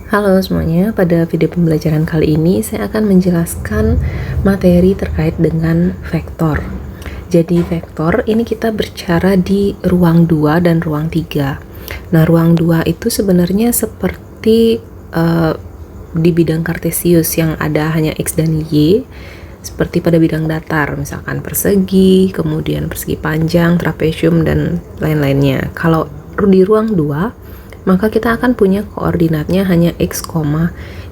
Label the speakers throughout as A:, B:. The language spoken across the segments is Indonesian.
A: Halo semuanya, pada video pembelajaran kali ini saya akan menjelaskan materi terkait dengan vektor. Jadi vektor ini kita berbicara di ruang 2 dan ruang 3. Nah, ruang 2 itu sebenarnya seperti di bidang kartesius yang ada hanya X dan Y, seperti pada bidang datar, misalkan persegi, kemudian persegi panjang, trapesium, dan lain-lainnya. Kalau di ruang 2, maka kita akan punya koordinatnya hanya X,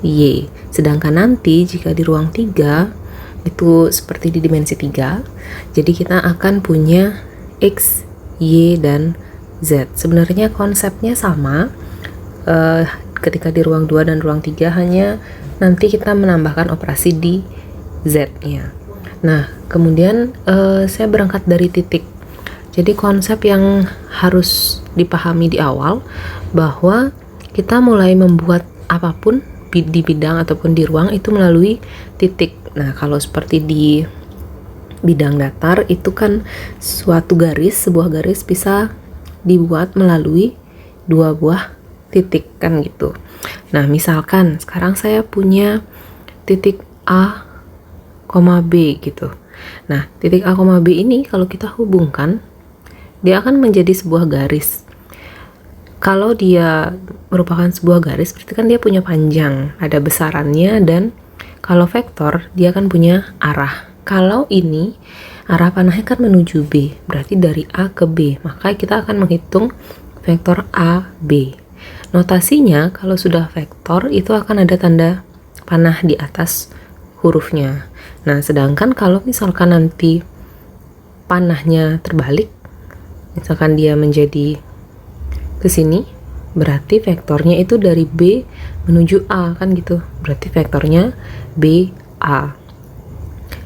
A: Y. Sedangkan nanti jika di ruang 3 itu seperti di dimensi 3, jadi kita akan punya X, Y, dan Z. Sebenarnya konsepnya sama ketika di ruang 2 dan ruang 3, hanya nanti kita menambahkan operasi di Z-nya. Nah, kemudian saya berangkat dari titik. Jadi konsep yang harus dipahami di awal bahwa kita mulai membuat apapun di bidang ataupun di ruang itu melalui titik. Nah, kalau seperti di bidang datar itu kan suatu garis, sebuah garis bisa dibuat melalui dua buah titik kan gitu. Nah, misalkan sekarang saya punya titik A, B gitu. Nah, titik A, B ini kalau kita hubungkan, dia akan menjadi sebuah garis. Kalau dia merupakan sebuah garis, berarti kan dia punya panjang, ada besarannya, dan kalau vektor, dia akan punya arah. Kalau ini, arah panahnya kan menuju B, berarti dari A ke B, maka kita akan menghitung vektor A, B. Notasinya, kalau sudah vektor, itu akan ada tanda panah di atas hurufnya. Nah, sedangkan kalau misalkan nanti panahnya terbalik, misalkan dia menjadi ke sini, berarti vektornya itu dari B menuju A kan gitu. Berarti vektornya B, A.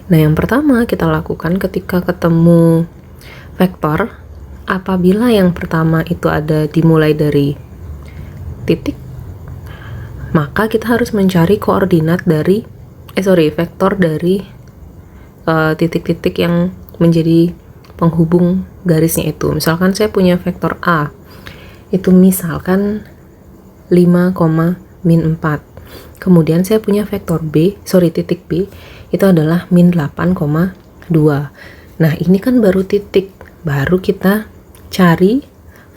A: Nah, yang pertama kita lakukan ketika ketemu vektor, apabila yang pertama itu ada dimulai dari titik, maka kita harus mencari koordinat dari vektor dari titik-titik yang menjadi penghubung garisnya itu. Misalkan saya punya vektor A, itu misalkan 5, min 4. Kemudian saya punya vektor titik B, itu adalah min 8,2. Nah, ini kan baru titik, baru kita cari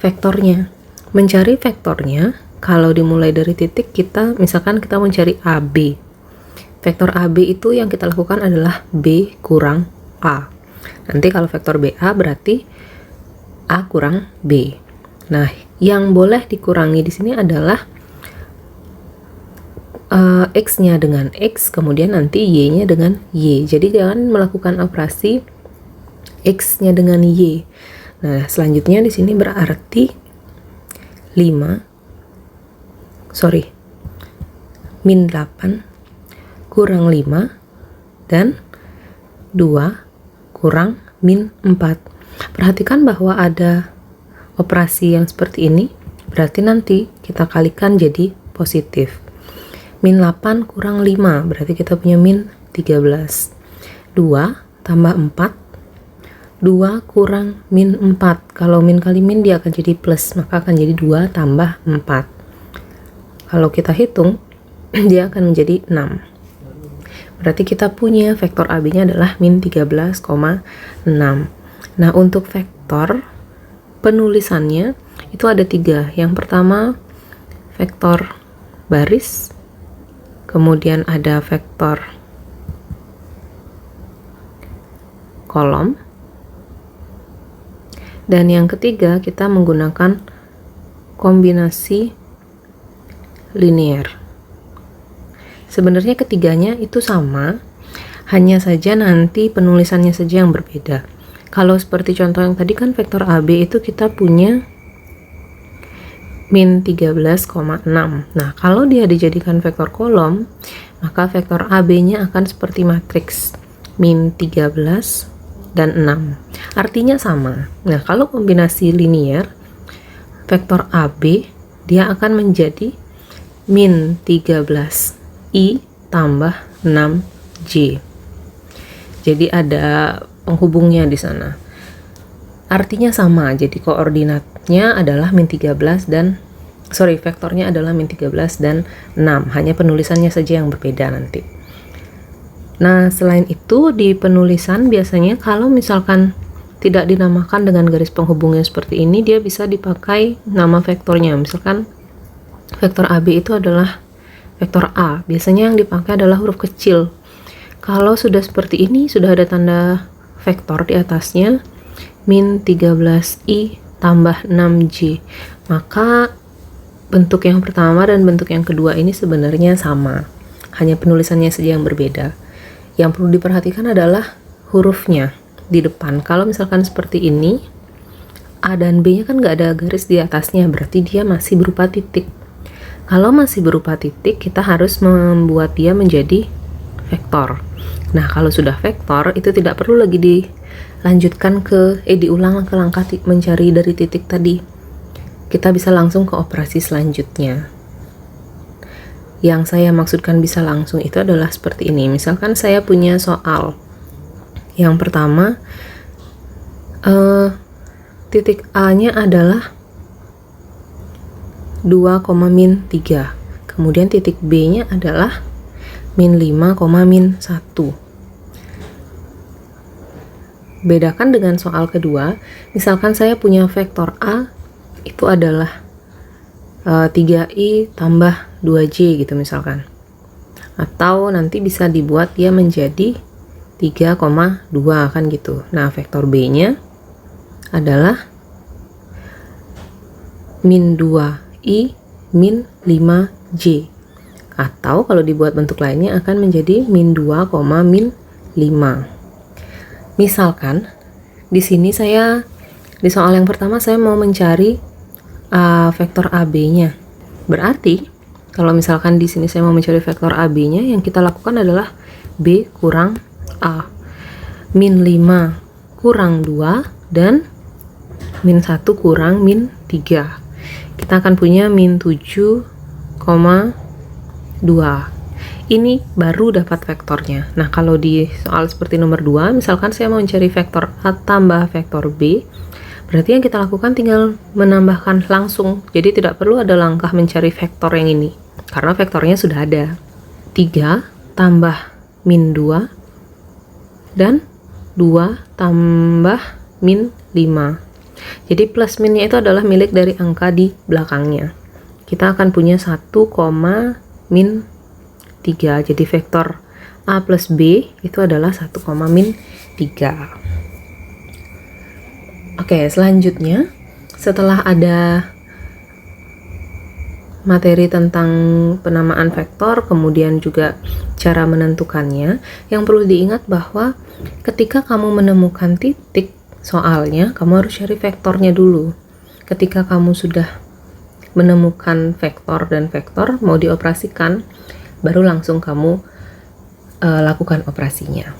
A: vektornya. Mencari vektornya, kalau dimulai dari titik, misalkan kita mencari AB. Vektor AB itu yang kita lakukan adalah B kurang A. Nanti kalau vektor BA berarti A kurang B. Nah, yang boleh dikurangi di sini adalah X-nya dengan X, kemudian nanti Y-nya dengan Y. Jadi jangan melakukan operasi X-nya dengan Y. Nah, selanjutnya di sini berarti min 8 kurang 5 dan 2 kurang min 4. Perhatikan bahwa ada operasi yang seperti ini, berarti nanti kita kalikan jadi positif. Min 8 kurang 5, berarti kita punya min 13. 2 tambah 4, 2 kurang min 4. Kalau min kali min dia akan jadi plus, maka akan jadi 2 tambah 4. Kalau kita hitung, dia akan menjadi 6. Berarti kita punya vektor AB-nya adalah min 13,6. Nah, untuk vektor penulisannya itu ada 3. Yang pertama vektor baris, kemudian ada vektor kolom, dan yang ketiga kita menggunakan kombinasi linear. Sebenarnya ketiganya itu sama, hanya saja nanti penulisannya saja yang berbeda. Kalau seperti contoh yang tadi kan vektor AB itu kita punya min 13,6. Nah, kalau dia dijadikan vektor kolom, maka vektor AB-nya akan seperti matriks min 13 dan 6. Artinya sama. Nah, kalau kombinasi linear, vektor AB dia akan menjadi min 13 I tambah 6J. Jadi ada penghubungnya di sana. Artinya sama, jadi koordinatnya adalah min 13 dan vektornya adalah min 13 dan 6, hanya penulisannya saja yang berbeda nanti. Nah, selain itu di penulisan biasanya kalau misalkan tidak dinamakan dengan garis penghubungnya seperti ini, dia bisa dipakai nama vektornya. Misalkan vektor AB itu adalah vektor A, biasanya yang dipakai adalah huruf kecil. Kalau sudah seperti ini, sudah ada tanda vektor di atasnya, min 13i tambah 6j, maka bentuk yang pertama dan bentuk yang kedua ini sebenarnya sama, hanya penulisannya saja yang berbeda. Yang perlu diperhatikan adalah hurufnya di depan. Kalau misalkan seperti ini, A dan B nya kan nggak ada garis di atasnya, berarti dia masih berupa titik. Kalau masih berupa titik, kita harus membuat dia menjadi vektor. Nah, kalau sudah vektor, itu tidak perlu lagi dilanjutkan diulang ke langkah mencari dari titik tadi. Kita bisa langsung ke operasi selanjutnya. Yang saya maksudkan bisa langsung itu adalah seperti ini. Misalkan saya punya soal. Yang pertama, titik A-nya adalah 2, min 3. Kemudian titik B-nya adalah min 5, min 1. Bedakan dengan soal kedua. Misalkan saya punya vektor A itu adalah 3i tambah 2j gitu misalkan, atau nanti bisa dibuat dia menjadi 3,2 kan gitu. Nah, vektor B nya adalah min 2i min 5j, atau kalau dibuat bentuk lainnya akan menjadi min 2, min 5. Misalkan di sini saya di soal yang pertama saya mau mencari vektor AB-nya. Berarti kalau misalkan di sini saya mau mencari vektor AB-nya, yang kita lakukan adalah B kurang A. Min 5 kurang 2 dan min 1 kurang min 3. Kita akan punya min 7,2. Ini baru dapat vektornya. Nah, kalau di soal seperti nomor 2, misalkan saya mau mencari vektor A tambah vektor B, berarti yang kita lakukan tinggal menambahkan langsung. Jadi tidak perlu ada langkah mencari vektor yang ini, karena vektornya sudah ada. 3 tambah min 2 dan 2 tambah min 5. Jadi plus minnya itu adalah milik dari angka di belakangnya. Kita akan punya 1, min 3. Jadi vektor A plus B itu adalah 1, min 3. Oke, selanjutnya setelah ada materi tentang penamaan vektor, kemudian juga cara menentukannya, yang perlu diingat bahwa ketika kamu menemukan titik soalnya, kamu harus cari vektornya dulu. Ketika kamu sudah menemukan vektor dan vektor mau dioperasikan, baru langsung kamu lakukan operasinya.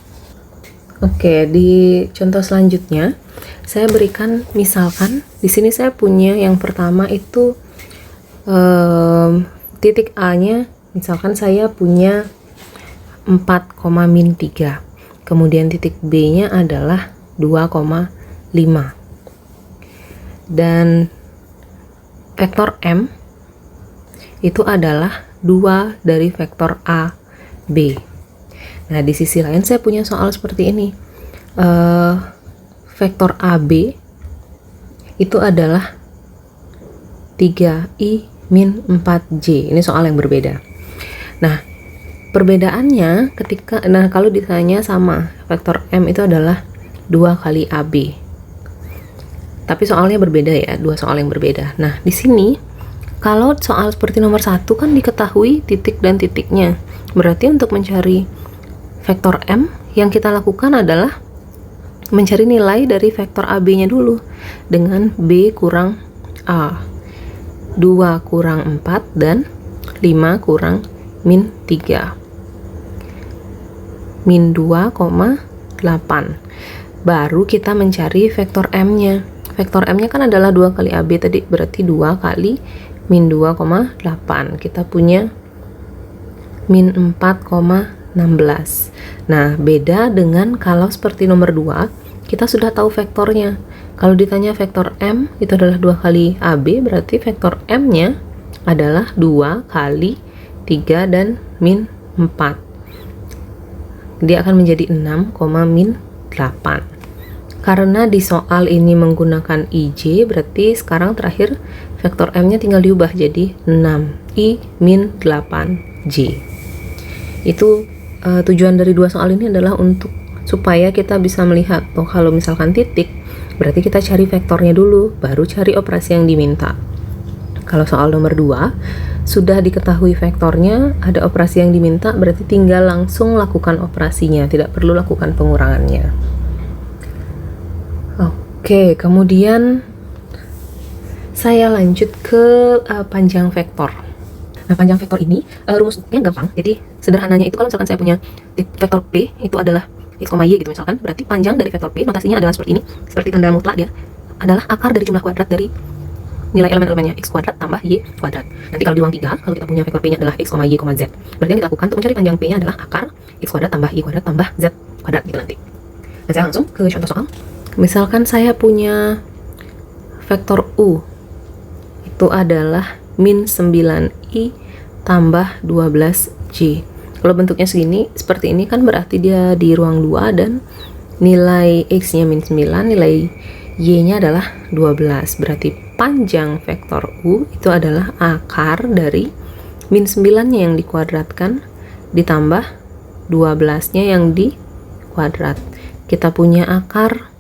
A: Oke, di contoh selanjutnya saya berikan misalkan di sini saya punya yang pertama itu titik A-nya, misalkan saya punya 4, min 3. Kemudian titik B-nya adalah 2,5. Dan vektor M itu adalah 2 dari vektor A, B. Nah, di sisi lain saya punya soal seperti ini. Vektor AB itu adalah 3i min 4j. Ini soal yang berbeda. Nah, perbedaannya kalau ditanya sama, vektor M itu adalah 2 kali AB. Tapi soalnya berbeda ya, 2 soal yang berbeda. Nah, di sini kalau soal seperti nomor 1 kan diketahui titik dan titiknya. Berarti untuk mencari vektor M, yang kita lakukan adalah mencari nilai dari vektor AB-nya dulu dengan B kurang A. 2 kurang 4 dan 5 kurang min 3. Min 2,8. Baru kita mencari vektor M-nya. Vektor M-nya kan adalah 2 kali AB tadi, berarti 2 kali min 2,8. Kita punya min 4,16. Nah, beda dengan kalau seperti nomor 2, kita sudah tahu vektornya. Kalau ditanya vektor M itu adalah 2 kali AB, berarti vektor M-nya adalah 2 kali 3 dan min 4. Dia akan menjadi 6, min 8. Karena di soal ini menggunakan IJ, berarti sekarang terakhir vektor M-nya tinggal diubah jadi 6I min 8J. Itu tujuan dari dua soal ini adalah untuk supaya kita bisa melihat, kalau misalkan titik, berarti kita cari vektornya dulu, baru cari operasi yang diminta. Kalau soal nomor 2, sudah diketahui vektornya, ada operasi yang diminta, berarti tinggal langsung lakukan operasinya, tidak perlu lakukan pengurangannya. Oke, kemudian saya lanjut ke panjang vektor. Nah, panjang vektor ini rumusnya gampang. Jadi sederhananya itu kalau misalkan saya punya vektor P itu adalah X, Y gitu misalkan, berarti panjang dari vektor P notasinya adalah seperti ini, seperti tanda mutlak dia adalah akar dari jumlah kuadrat dari nilai elemen-elemennya X kuadrat tambah Y kuadrat. Nanti kalau di ruang 3, kalau kita punya vektor P nya adalah X, Y, Z, berarti yang dilakukan untuk mencari panjang P nya adalah akar X kuadrat tambah Y kuadrat tambah Z kuadrat gitu nanti. Nah, saya langsung ke contoh soal. Misalkan saya punya vektor U itu adalah min 9I tambah 12J. Kalau bentuknya segini, seperti ini kan berarti dia di ruang 2 dan nilai X nya min 9, nilai Y nya adalah 12. Berarti panjang vektor U itu adalah akar dari min 9 nya yang dikuadratkan ditambah 12 nya yang dikuadrat. Kita punya akar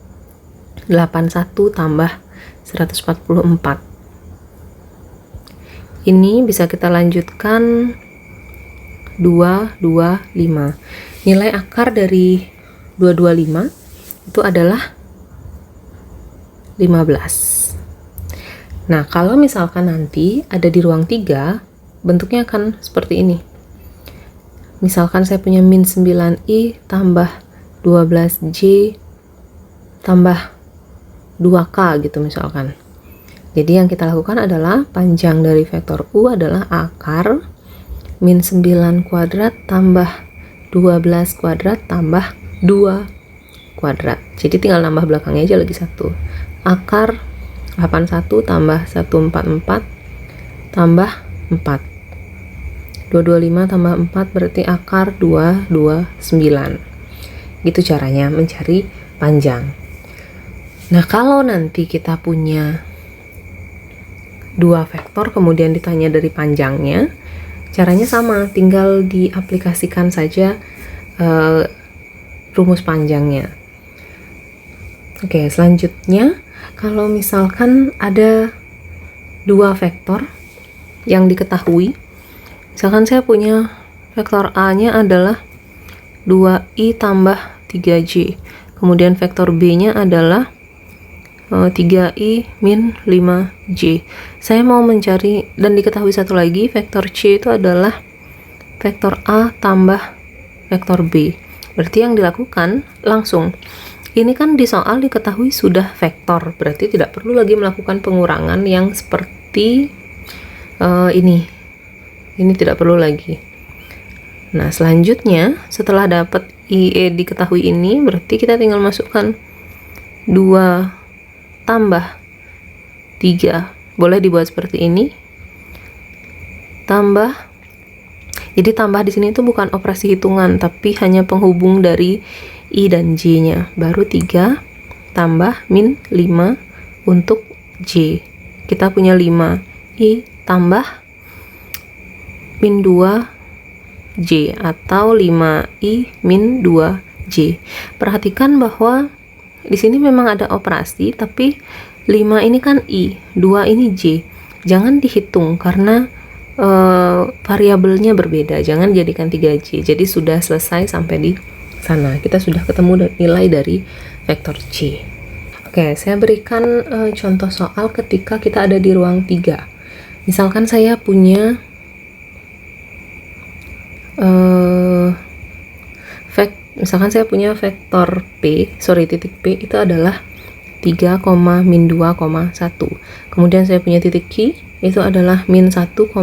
A: 81 tambah 144. Ini bisa kita lanjutkan 225. Nilai akar dari 225 itu adalah 15. Nah, kalau misalkan nanti ada di ruang 3, bentuknya akan seperti ini. Misalkan saya punya min 9I tambah 12J tambah 2K gitu misalkan. Jadi yang kita lakukan adalah panjang dari vektor U adalah akar min 9 kuadrat tambah 12 kuadrat tambah 2 kuadrat. Jadi tinggal nambah belakangnya aja lagi 1. Akar 81 tambah 144 tambah 4. 225 tambah 4 berarti akar 229. Gitu caranya mencari panjang. Nah, kalau nanti kita punya dua vektor kemudian ditanya dari panjangnya, caranya sama, tinggal diaplikasikan saja rumus panjangnya. Oke, selanjutnya kalau misalkan ada dua vektor yang diketahui, misalkan saya punya vektor A-nya adalah 2I tambah 3J, kemudian vektor B-nya adalah 3I min 5J. Saya mau mencari, dan diketahui satu lagi, vektor C itu adalah vektor A tambah vektor B. Berarti yang dilakukan langsung, ini kan di soal diketahui sudah vektor, berarti tidak perlu lagi melakukan pengurangan yang seperti ini tidak perlu lagi. Nah, selanjutnya setelah dapat IE diketahui ini, berarti kita tinggal masukkan 2 tambah 3, boleh dibuat seperti ini, tambah, jadi tambah di sini itu bukan operasi hitungan tapi hanya penghubung dari I dan J nya, baru 3 tambah min 5 untuk J, kita punya 5 I tambah min 2 J atau 5I min 2 J. Perhatikan bahwa di sini memang ada operasi, tapi 5 ini kan I, 2 ini J. Jangan dihitung karena variabelnya berbeda. Jangan jadikan 3J. Jadi sudah selesai sampai di sana. Kita sudah ketemu nilai dari vektor C. Oke, saya berikan contoh soal ketika kita ada di ruang 3. Misalkan saya punya misalkan saya punya vektor titik P itu adalah 3, min 2,1. Kemudian saya punya titik Q itu adalah min 1,5,4.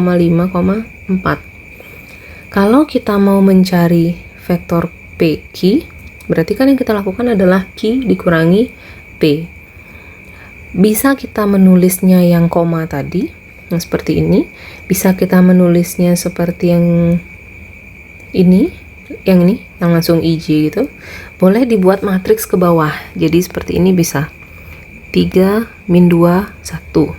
A: Kalau kita mau mencari vektor PQ, berarti kan yang kita lakukan adalah Q dikurangi P. Bisa kita menulisnya yang koma tadi, Nah, seperti ini. Bisa kita menulisnya seperti yang ini, yang langsung IJ gitu. Boleh dibuat matriks ke bawah. Jadi seperti ini bisa 3, min 2, 1.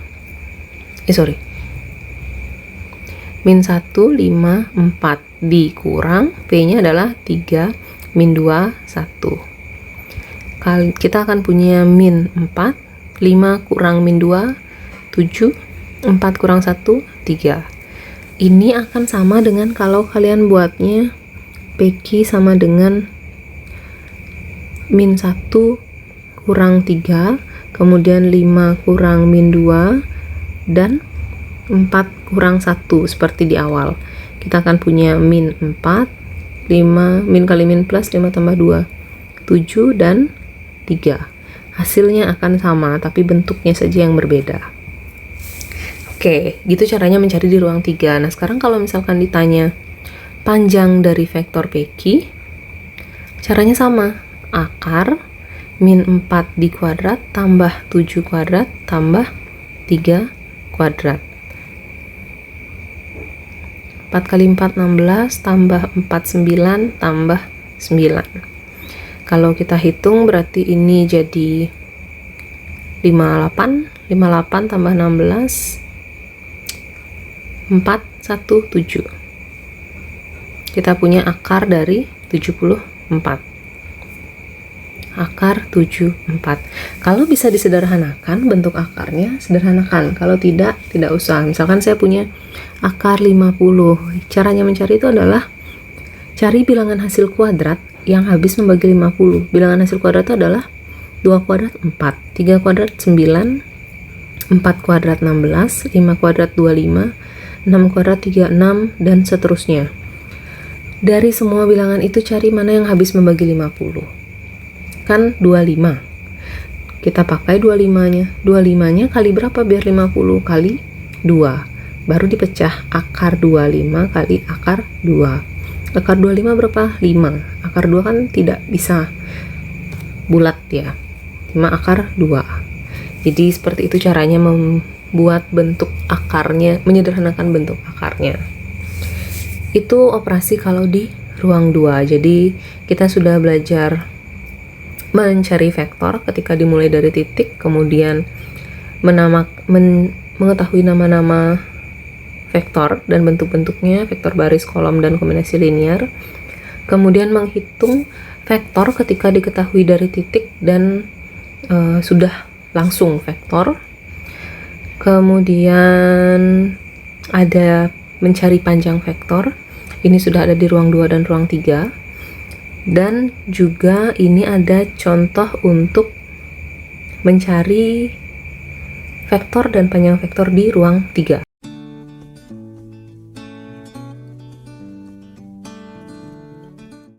A: Min 1, 5, 4. Dikurang, P-nya adalah 3, min 2, 1. Kita akan punya min 4, 5 kurang min 2, 7, 4 kurang 1, 3. Ini akan sama dengan kalau kalian buatnya PQ sama dengan min 1 kurang 3, kemudian 5 kurang min 2, dan 4 kurang 1 seperti di awal. Kita akan punya min 4, 5, min kali min plus 5 tambah 2, 7, dan 3. Hasilnya akan sama, tapi bentuknya saja yang berbeda. Oke, gitu caranya mencari di ruang 3. Nah, sekarang kalau misalkan ditanya panjang dari vektor PQ, caranya sama. Akar min 4 di kuadrat tambah 7 kuadrat tambah 3 kuadrat. 4 kali 4, 16, tambah 4, 9, tambah 9. Kalau kita hitung berarti ini jadi 58 tambah 16, 4, 1, 7. Kita punya akar dari 74. Akar 74. Kalau bisa disederhanakan bentuk akarnya, sederhanakan. Kalau tidak usah. Misalkan saya punya akar 50. Caranya mencari itu adalah cari bilangan hasil kuadrat yang habis membagi 50. Bilangan hasil kuadrat itu adalah 2 kuadrat 4, 3 kuadrat 9, 4 kuadrat 16, 5 kuadrat 25, 6 kuadrat 36, dan seterusnya. Dari semua bilangan itu cari mana yang habis membagi 50. Kan 25. Kita pakai 25-nya. 25-nya kali berapa biar 50? Kali 2. Baru dipecah akar 25 kali akar 2. Akar 25 berapa? 5. Akar 2 kan tidak bisa bulat ya. 5 akar 2. Jadi seperti itu caranya membuat bentuk akarnya, menyederhanakan bentuk akarnya. Itu operasi kalau di ruang 2. Jadi kita sudah belajar mencari vektor ketika dimulai dari titik, kemudian mengetahui nama-nama vektor dan bentuk-bentuknya, vektor baris, kolom, dan kombinasi linear. Kemudian menghitung vektor ketika diketahui dari titik dan sudah langsung vektor. Kemudian ada mencari panjang vektor. Ini sudah ada di ruang 2 dan ruang 3. Dan juga ini ada contoh untuk mencari vektor dan panjang vektor di ruang 3.